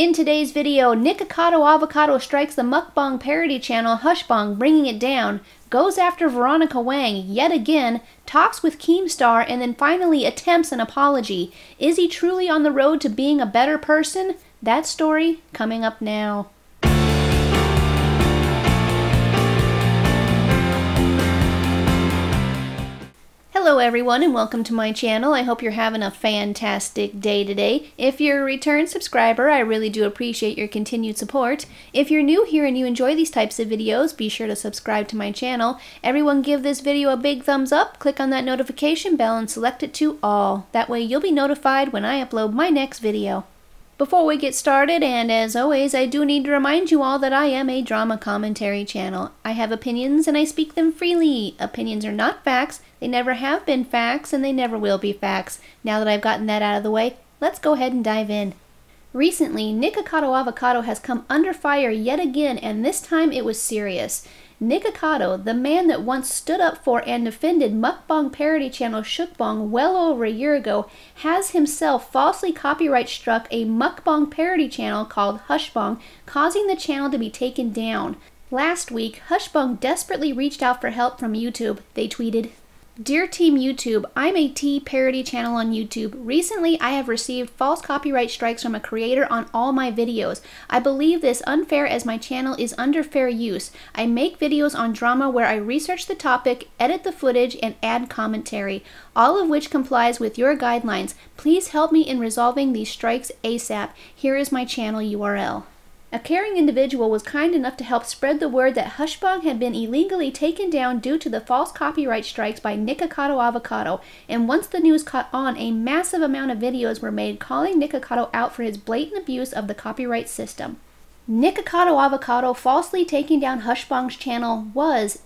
In today's video, Nikocado Avocado strikes the mukbang parody channel Hushbang, bringing it down, goes after Veronica Wang yet again, talks with KeemStar, and then finally attempts an apology. Is he truly on the road to being a better person? That story coming up now. Hello everyone and welcome to my channel. I hope you're having a fantastic day today. If you're a return subscriber, I really do appreciate your continued support. If you're new here and you enjoy these types of videos, be sure to subscribe to my channel. Everyone give this video a big thumbs up, click on that notification bell and select it to all. That way you'll be notified when I upload my next video. Before we get started, and as always, I do need to remind you all that I am a drama commentary channel. I have opinions and I speak them freely. Opinions are not facts, they never have been facts, and they never will be facts. Now that I've gotten that out of the way, let's go ahead and dive in. Recently, Nikocado Avocado has come under fire yet again, and this time it was serious. Nikocado, the man that once stood up for and defended mukbang parody channel Hushbang well over a year ago, has himself falsely copyright struck a mukbang parody channel called Hushbang, causing the channel to be taken down. Last week, Hushbang desperately reached out for help from YouTube. They tweeted, "Dear Team YouTube, I'm a tea parody channel on YouTube. Recently, I have received false copyright strikes from a creator on all my videos. I believe this unfair as my channel is under fair use. I make videos on drama where I research the topic, edit the footage, and add commentary, all of which complies with your guidelines. Please help me in resolving these strikes ASAP. Here is my channel URL." A caring individual was kind enough to help spread the word that Hushbang had been illegally taken down due to the false copyright strikes by Nikocado Avocado, and once the news caught on, a massive amount of videos were made calling Nikocado out for his blatant abuse of the copyright system. Nikocado Avocado falsely taking down Hushbang's channel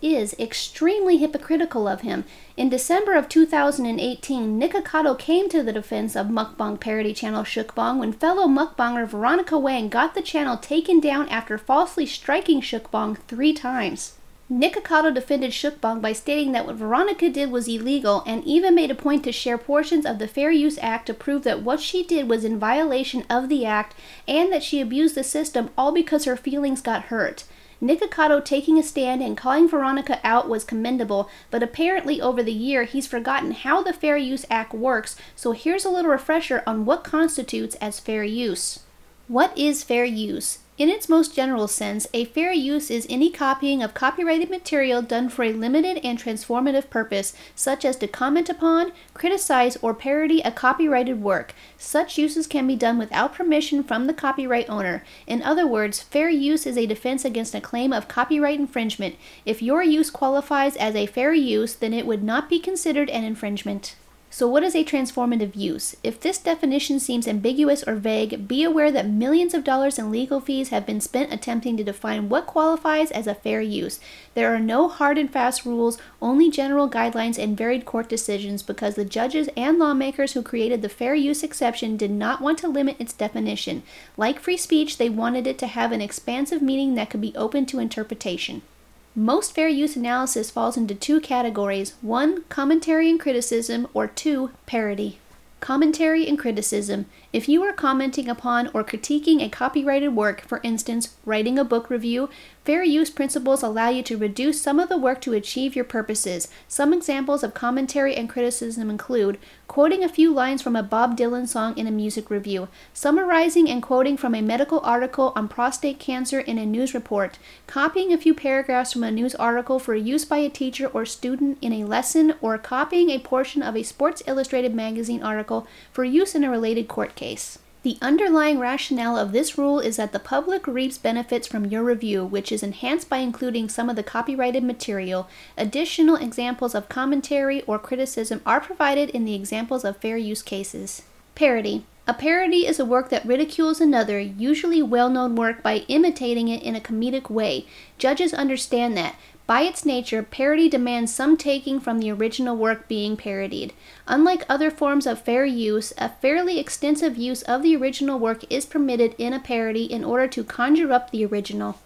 is extremely hypocritical of him. In December of 2018, Nikocado came to the defense of mukbang parody channel Hushbang when fellow mukbanger Veronica Wang got the channel taken down after falsely striking Hushbang 3 times. Nikocado defended Hushbang by stating that what Veronica did was illegal and even made a point to share portions of the Fair Use Act to prove that what she did was in violation of the act and that she abused the system all because her feelings got hurt. Nikocado taking a stand and calling Veronica out was commendable, but apparently over the year he's forgotten how the Fair Use Act works, so here's a little refresher on what constitutes as fair use. What is fair use? In its most general sense, a fair use is any copying of copyrighted material done for a limited and transformative purpose, such as to comment upon, criticize, or parody a copyrighted work. Such uses can be done without permission from the copyright owner. In other words, fair use is a defense against a claim of copyright infringement. If your use qualifies as a fair use, then it would not be considered an infringement. So what is a transformative use? If this definition seems ambiguous or vague, be aware that millions of dollars in legal fees have been spent attempting to define what qualifies as a fair use. There are no hard and fast rules, only general guidelines and varied court decisions because the judges and lawmakers who created the fair use exception did not want to limit its definition. Like free speech, they wanted it to have an expansive meaning that could be open to interpretation. Most fair use analysis falls into 2 categories: 1, commentary and criticism, or 2, parody. Commentary and criticism. If you are commenting upon or critiquing a copyrighted work, for instance, writing a book review, fair use principles allow you to reduce some of the work to achieve your purposes. Some examples of commentary and criticism include quoting a few lines from a Bob Dylan song in a music review, summarizing and quoting from a medical article on prostate cancer in a news report, copying a few paragraphs from a news article for use by a teacher or student in a lesson, or copying a portion of a Sports Illustrated magazine article for use in a related court case. The underlying rationale of this rule is that the public reaps benefits from your review, which is enhanced by including some of the copyrighted material. Additional examples of commentary or criticism are provided in the examples of fair use cases. Parody. A parody is a work that ridicules another, usually well-known work, by imitating it in a comedic way. Judges understand that. By its nature, parody demands some taking from the original work being parodied. Unlike other forms of fair use, a fairly extensive use of the original work is permitted in a parody in order to conjure up the original.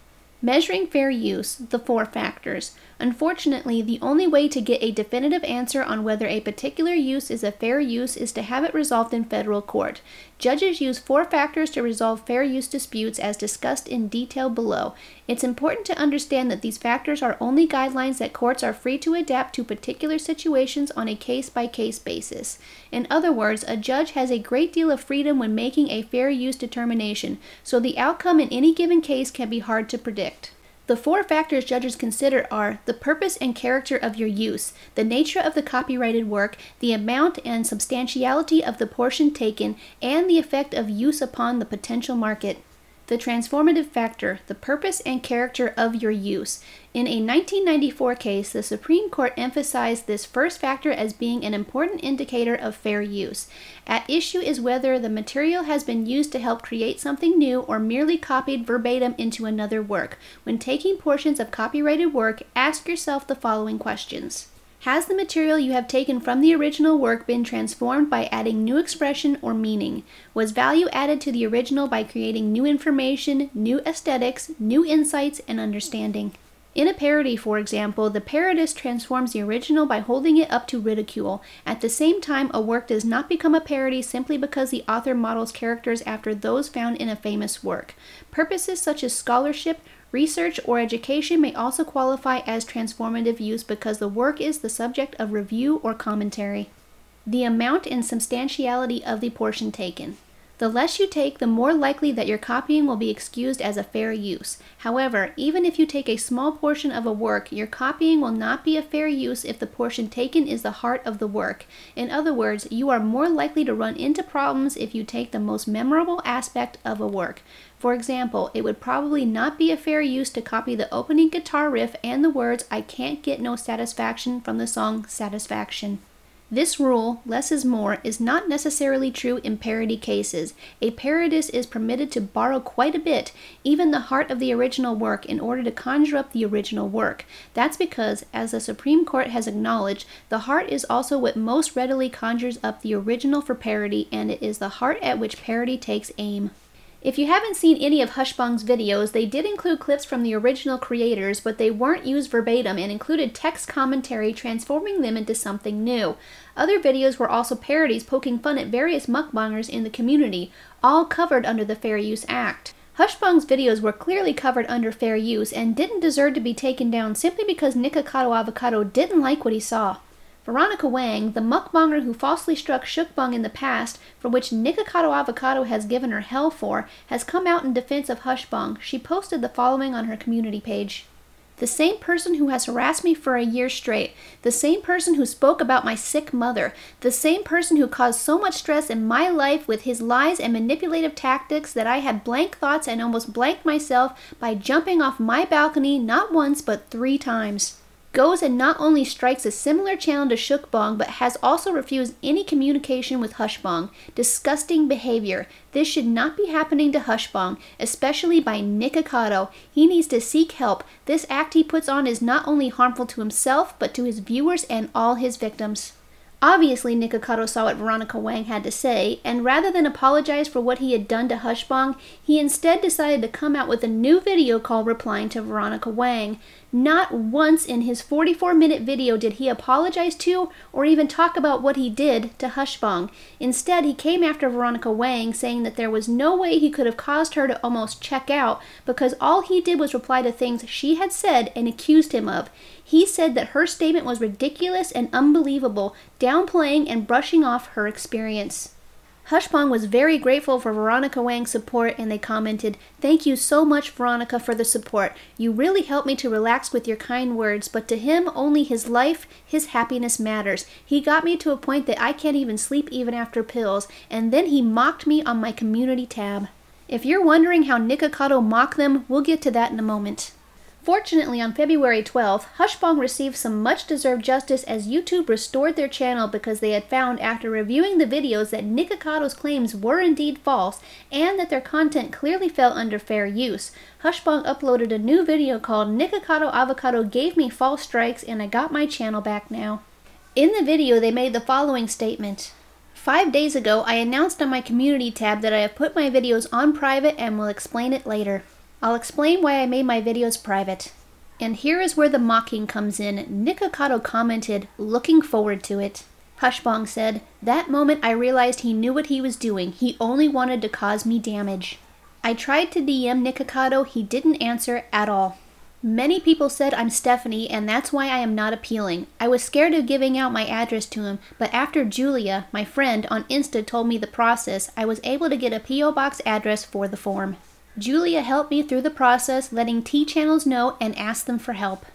Measuring fair use, the 4 factors. Unfortunately, the only way to get a definitive answer on whether a particular use is a fair use is to have it resolved in federal court. Judges use 4 factors to resolve fair use disputes as discussed in detail below. It's important to understand that these factors are only guidelines that courts are free to adapt to particular situations on a case-by-case basis. In other words, a judge has a great deal of freedom when making a fair use determination, so the outcome in any given case can be hard to predict. The 4 factors judges consider are the purpose and character of your use, the nature of the copyrighted work, the amount and substantiality of the portion taken, and the effect of use upon the potential market. The transformative factor, the purpose and character of your use. In a 1994 case, the Supreme Court emphasized this first factor as being an important indicator of fair use. At issue is whether the material has been used to help create something new or merely copied verbatim into another work. When taking portions of copyrighted work, ask yourself the following questions. Has the material you have taken from the original work been transformed by adding new expression or meaning? Was value added to the original by creating new information, new aesthetics, new insights, and understanding? In a parody, for example, the parodist transforms the original by holding it up to ridicule. At the same time, a work does not become a parody simply because the author models characters after those found in a famous work. Purposes such as scholarship, research, or education may also qualify as transformative use because the work is the subject of review or commentary. The amount and substantiality of the portion taken. The less you take, the more likely that your copying will be excused as a fair use. However, even if you take a small portion of a work, your copying will not be a fair use if the portion taken is the heart of the work. In other words, you are more likely to run into problems if you take the most memorable aspect of a work. For example, it would probably not be a fair use to copy the opening guitar riff and the words "I can't get no satisfaction" from the song Satisfaction. This rule, less is more, is not necessarily true in parody cases. A parodist is permitted to borrow quite a bit, even the heart of the original work, in order to conjure up the original work. That's because, as the Supreme Court has acknowledged, the heart is also what most readily conjures up the original for parody, and it is the heart at which parody takes aim. If you haven't seen any of Hushbang's videos, they did include clips from the original creators, but they weren't used verbatim and included text commentary transforming them into something new. Other videos were also parodies poking fun at various mukbangers in the community, all covered under the Fair Use Act. Hushbang's videos were clearly covered under fair use and didn't deserve to be taken down simply because Nikocado Avocado didn't like what he saw. Veronica Wang, the mukbanger who falsely struck Hushbang in the past, for which Nikocado Avocado has given her hell for, has come out in defense of Hushbang. She posted the following on her community page. The same person who has harassed me for a year straight, the same person who spoke about my sick mother, the same person who caused so much stress in my life with his lies and manipulative tactics that I had blank thoughts and almost blanked myself by jumping off my balcony not once but 3 times. Goes and not only strikes a similar channel to Hushbang, but has also refused any communication with Hushbang. Disgusting behavior. This should not be happening to Hushbang, especially by Nikocado. He needs to seek help. This act he puts on is not only harmful to himself, but to his viewers and all his victims. Obviously, Nikocado saw what Veronica Wang had to say, and rather than apologize for what he had done to Hushbang, he instead decided to come out with a new video called Replying to Veronica Wang. Not once in his 44-minute video did he apologize to or even talk about what he did to Hushbang. Instead, he came after Veronica Wang, saying that there was no way he could have caused her to almost check out because all he did was reply to things she had said and accused him of. He said that her statement was ridiculous and unbelievable, downplaying and brushing off her experience. Hushbang was very grateful for Veronica Wang's support, and they commented, "Thank you so much, Veronica, for the support. You really helped me to relax with your kind words, but to him, only his life, his happiness matters. He got me to a point that I can't even sleep even after pills, and then he mocked me on my community tab." If you're wondering how Nikocado mocked them, we'll get to that in a moment. Fortunately, on February 12th, Hushbang received some much-deserved justice as YouTube restored their channel because they had found, after reviewing the videos, that Nikocado's claims were indeed false and that their content clearly fell under fair use. Hushbang uploaded a new video called "Nikocado Avocado Gave Me False Strikes and I Got My Channel Back Now." In the video, they made the following statement. 5 days ago, I announced on my community tab that I have put my videos on private and will explain it later. I'll explain why I made my videos private. And here is where the mocking comes in. Nikocado commented, "Looking forward to it." Hushbang said, "That moment I realized he knew what he was doing. He only wanted to cause me damage." I tried to DM Nikocado, he didn't answer at all. Many people said I'm Stephanie and that's why I am not appealing. I was scared of giving out my address to him, but after Julia, my friend, on Insta told me the process, I was able to get a P.O. Box address for the form. Julia helped me through the process, letting T-channels know and asked them for help.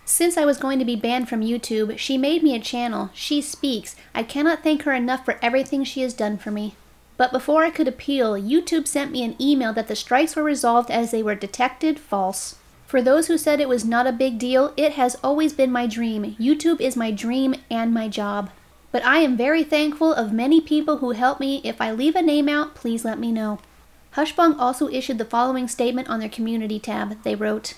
Since I was going to be banned from YouTube, she made me a channel. She speaks. I cannot thank her enough for everything she has done for me. But before I could appeal, YouTube sent me an email that the strikes were resolved as they were detected false. For those who said it was not a big deal, it has always been my dream. YouTube is my dream and my job. But I am very thankful of many people who helped me. If I leave a name out, please let me know. Hushbang also issued the following statement on their community tab. They wrote,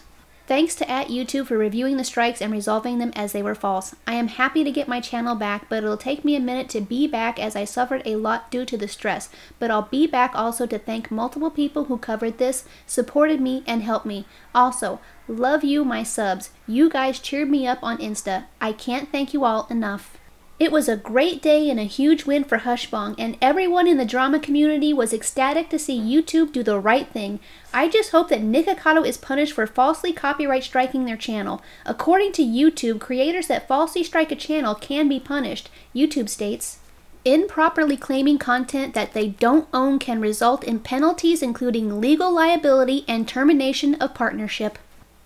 "Thanks to @YouTube for reviewing the strikes and resolving them as they were false. I am happy to get my channel back, but it'll take me a minute to be back as I suffered a lot due to the stress. But I'll be back also to thank multiple people who covered this, supported me, and helped me. Also, love you, my subs. You guys cheered me up on Insta. I can't thank you all enough." It was a great day and a huge win for Hushbang, and everyone in the drama community was ecstatic to see YouTube do the right thing. I just hope that Nikocado is punished for falsely copyright striking their channel. According to YouTube, creators that falsely strike a channel can be punished. YouTube states, "Improperly claiming content that they don't own can result in penalties including legal liability and termination of partnership."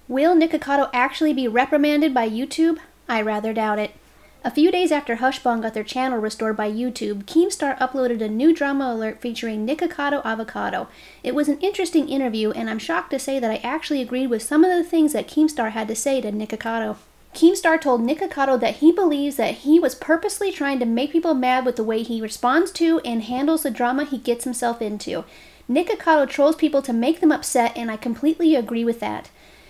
Will Nikocado actually be reprimanded by YouTube? I rather doubt it. A few days after Hushbang got their channel restored by YouTube, KeemStar uploaded a new drama alert featuring Nikocado Avocado. It was an interesting interview, and I'm shocked to say that I actually agreed with some of the things that KeemStar had to say to Nikocado. KeemStar told Nikocado that he believes that he was purposely trying to make people mad with the way he responds to and handles the drama he gets himself into. Nikocado trolls people to make them upset, and I completely agree with that.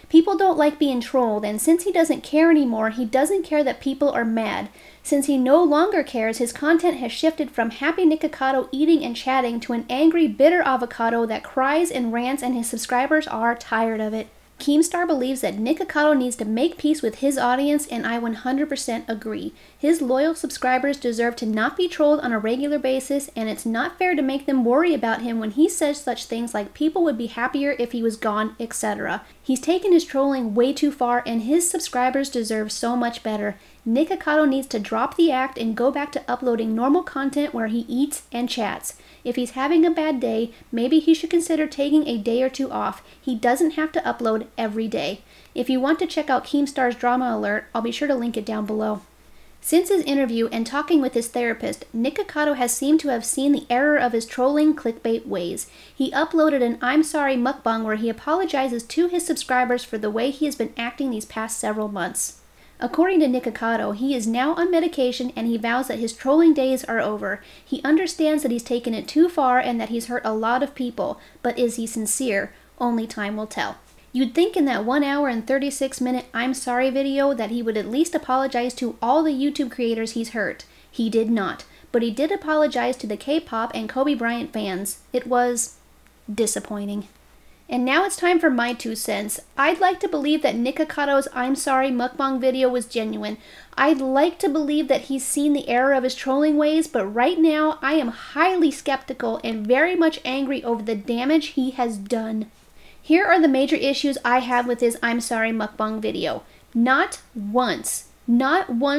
People don't like being trolled, and since he doesn't care anymore, he doesn't care that people are mad. Since he no longer cares, his content has shifted from happy Nikocado eating and chatting to an angry, bitter avocado that cries and rants, and his subscribers are tired of it. KeemStar believes that Nikocado needs to make peace with his audience, and I 100% agree. His loyal subscribers deserve to not be trolled on a regular basis, and it's not fair to make them worry about him when he says such things like people would be happier if he was gone, etc. He's taken his trolling way too far, and his subscribers deserve so much better. Nikocado needs to drop the act and go back to uploading normal content where he eats and chats. If he's having a bad day, maybe he should consider taking a day or two off. He doesn't have to upload every day. If you want to check out KeemStar's Drama Alert, I'll be sure to link it down below. Since his interview and talking with his therapist, Nikocado has seemed to have seen the error of his trolling clickbait ways. He uploaded an I'm sorry mukbang where he apologizes to his subscribers for the way he has been acting these past several months. According to Nikocado, he is now on medication and he vows that his trolling days are over. He understands that he's taken it too far and that he's hurt a lot of people, but is he sincere? Only time will tell. You'd think in that 1 hour and 36-minute I'm sorry video that he would at least apologize to all the YouTube creators he's hurt. He did not, but he did apologize to the K-pop and Kobe Bryant fans. It was disappointing. And now it's time for my 2 cents. I'd like to believe that Nikocado's I'm sorry mukbang video was genuine. I'd like to believe that he's seen the error of his trolling ways, but right now I am highly skeptical and very much angry over the damage he has done. Here are the major issues I have with his I'm sorry mukbang video. Not once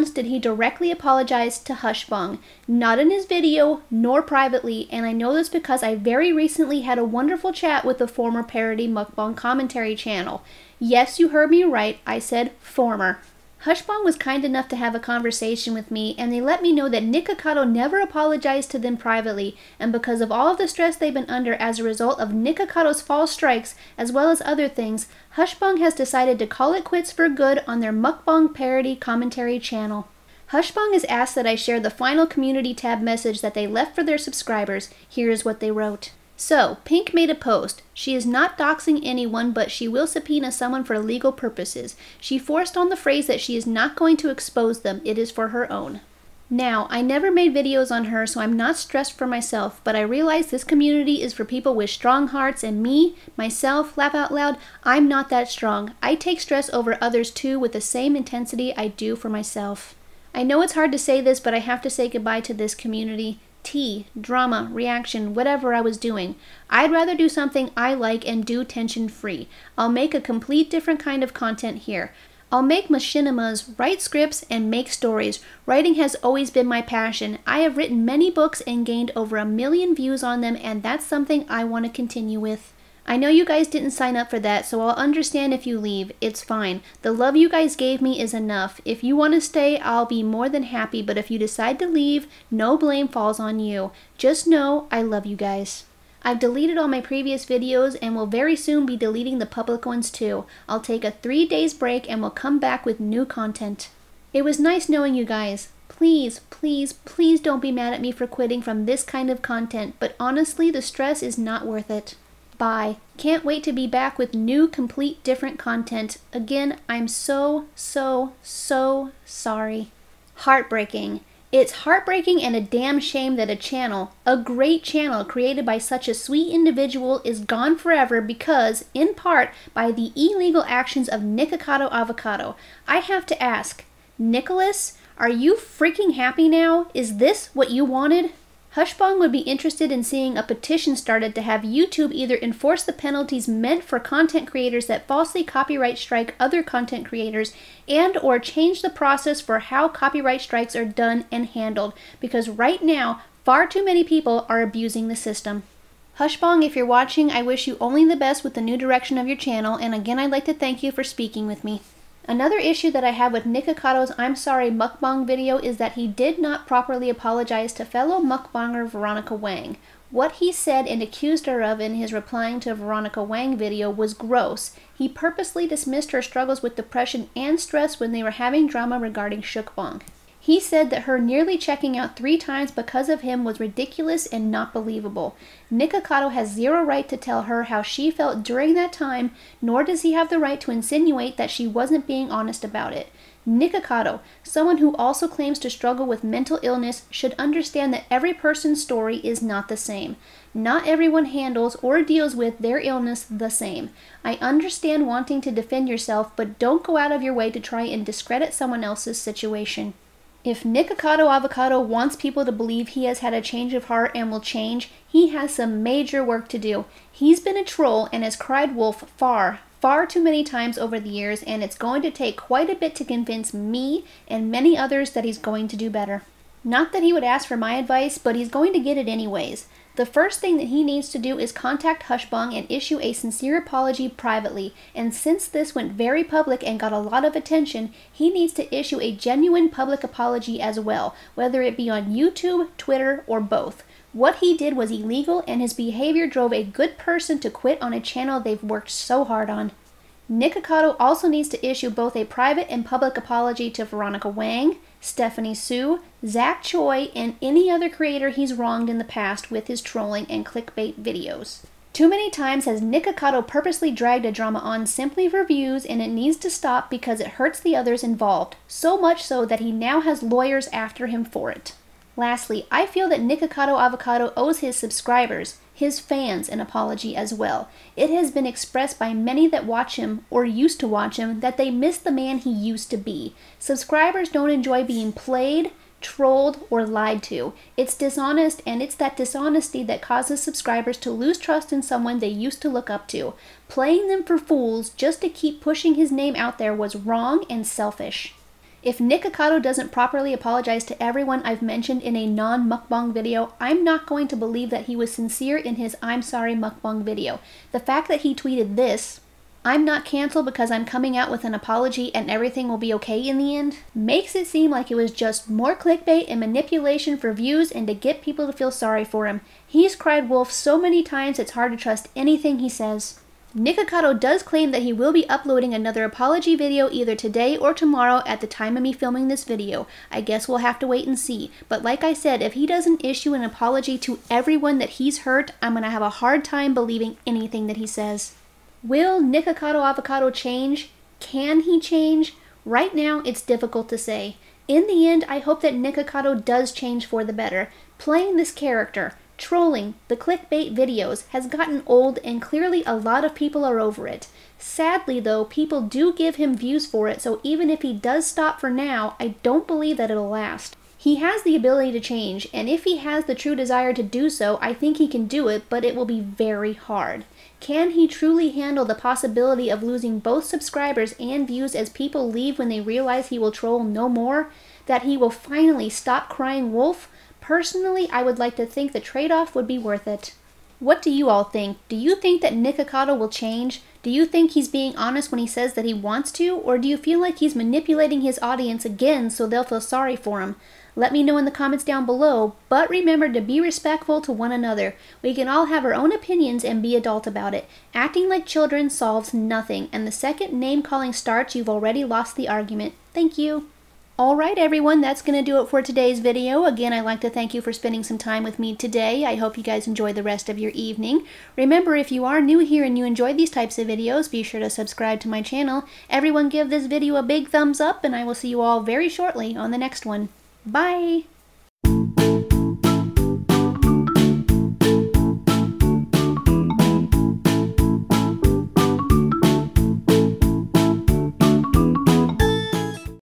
did he directly apologize to Hushbang. Not in his video, nor privately, and I know this because I very recently had a wonderful chat with the former parody mukbang commentary channel. Yes, you heard me right, I said former. Hushbang was kind enough to have a conversation with me, and they let me know that Nikocado never apologized to them privately, and because of all of the stress they've been under as a result of Nikocado's false strikes, as well as other things, Hushbang has decided to call it quits for good on their mukbang parody commentary channel. Hushbang has asked that I share the final community tab message that they left for their subscribers. Here is what they wrote. So, Pink made a post. She is not doxing anyone, but she will subpoena someone for legal purposes. She forced on the phrase that she is not going to expose them. It is for her own. Now, I never made videos on her, so I'm not stressed for myself, but I realize this community is for people with strong hearts, and me, myself, laugh out loud, I'm not that strong. I take stress over others too with the same intensity I do for myself. I know it's hard to say this, but I have to say goodbye to this community. Tea, drama, reaction, whatever I was doing. I'd rather do something I like and do tension-free. I'll make a complete different kind of content here. I'll make machinimas, write scripts, and make stories. Writing has always been my passion. I have written many books and gained over 1 million views on them, and that's something I want to continue with. I know you guys didn't sign up for that, so I'll understand if you leave. It's fine. The love you guys gave me is enough. If you want to stay, I'll be more than happy, but if you decide to leave, no blame falls on you. Just know I love you guys. I've deleted all my previous videos and will very soon be deleting the public ones too. I'll take a 3 days break and will come back with new content. It was nice knowing you guys. Please, please, please don't be mad at me for quitting from this kind of content, but honestly, the stress is not worth it. Bye. Can't wait to be back with new, complete, different content. Again, I'm so sorry. Heartbreaking. It's heartbreaking and a damn shame that a great channel created by such a sweet individual is gone forever because, in part, by the illegal actions of Nikocado Avocado. I have to ask, Nicholas, are you freaking happy now? Is this what you wanted? Hushbang would be interested in seeing a petition started to have YouTube either enforce the penalties meant for content creators that falsely copyright strike other content creators and or change the process for how copyright strikes are done and handled, because right now, far too many people are abusing the system. Hushbang, if you're watching, I wish you only the best with the new direction of your channel, and again I'd like to thank you for speaking with me. Another issue that I have with Nikocado's I'm Sorry mukbang video is that he did not properly apologize to fellow mukbanger Veronica Wang. What he said and accused her of in his replying to Veronica Wang video was gross. He purposely dismissed her struggles with depression and stress when they were having drama regarding Hushbang. He said that her nearly checking out 3 times because of him was ridiculous and not believable. Nikocado has zero right to tell her how she felt during that time, nor does he have the right to insinuate that she wasn't being honest about it. Nikocado, someone who also claims to struggle with mental illness, should understand that every person's story is not the same. Not everyone handles or deals with their illness the same. I understand wanting to defend yourself, but don't go out of your way to try and discredit someone else's situation. If Nikocado Avocado wants people to believe he has had a change of heart and will change, he has some major work to do. He's been a troll and has cried wolf far too many times over the years, and it's going to take quite a bit to convince me and many others that he's going to do better. Not that he would ask for my advice, but he's going to get it anyways. The first thing that he needs to do is contact Hushbang and issue a sincere apology privately, and since this went very public and got a lot of attention, he needs to issue a genuine public apology as well, whether it be on YouTube, Twitter, or both. What he did was illegal, and his behavior drove a good person to quit on a channel they've worked so hard on. Nikocado also needs to issue both a private and public apology to Veronica Wang, Stephanie Sue, Zach Choi, and any other creator he's wronged in the past with his trolling and clickbait videos. Too many times has Nikocado purposely dragged a drama on simply for views, and it needs to stop because it hurts the others involved, so much so that he now has lawyers after him for it. Lastly, I feel that Nikocado Avocado owes his subscribers, his fans, an apology as well. It has been expressed by many that watch him, or used to watch him, that they miss the man he used to be. Subscribers don't enjoy being played, trolled, or lied to. It's dishonest, and it's that dishonesty that causes subscribers to lose trust in someone they used to look up to. Playing them for fools just to keep pushing his name out there was wrong and selfish. If Nikocado doesn't properly apologize to everyone I've mentioned in a non-mukbang video, I'm not going to believe that he was sincere in his I'm Sorry mukbang video. The fact that he tweeted this, "I'm not canceled because I'm coming out with an apology and everything will be okay in the end," makes it seem like it was just more clickbait and manipulation for views and to get people to feel sorry for him. He's cried wolf so many times it's hard to trust anything he says. Nikocado does claim that he will be uploading another apology video either today or tomorrow at the time of me filming this video. I guess we'll have to wait and see. But like I said, if he doesn't issue an apology to everyone that he's hurt, I'm going to have a hard time believing anything that he says. Will Nikocado Avocado change? Can he change? Right now, it's difficult to say. In the end, I hope that Nikocado does change for the better. Playing this character, trolling the clickbait videos, has gotten old and clearly a lot of people are over it. Sadly though, people do give him views for it, so even if he does stop for now, I don't believe that it'll last. He has the ability to change, and if he has the true desire to do so, I think he can do it, but it will be very hard. Can he truly handle the possibility of losing both subscribers and views as people leave when they realize he will troll no more? That he will finally stop crying wolf? Personally, I would like to think the trade-off would be worth it. What do you all think? Do you think that Nikocado will change? Do you think he's being honest when he says that he wants to? Or do you feel like he's manipulating his audience again so they'll feel sorry for him? Let me know in the comments down below, but remember to be respectful to one another. We can all have our own opinions and be adult about it. Acting like children solves nothing, and the second name-calling starts, you've already lost the argument. Thank you. Alright everyone, that's going to do it for today's video. Again, I'd like to thank you for spending some time with me today. I hope you guys enjoy the rest of your evening. Remember, if you are new here and you enjoy these types of videos, be sure to subscribe to my channel. Everyone give this video a big thumbs up, and I will see you all very shortly on the next one. Bye!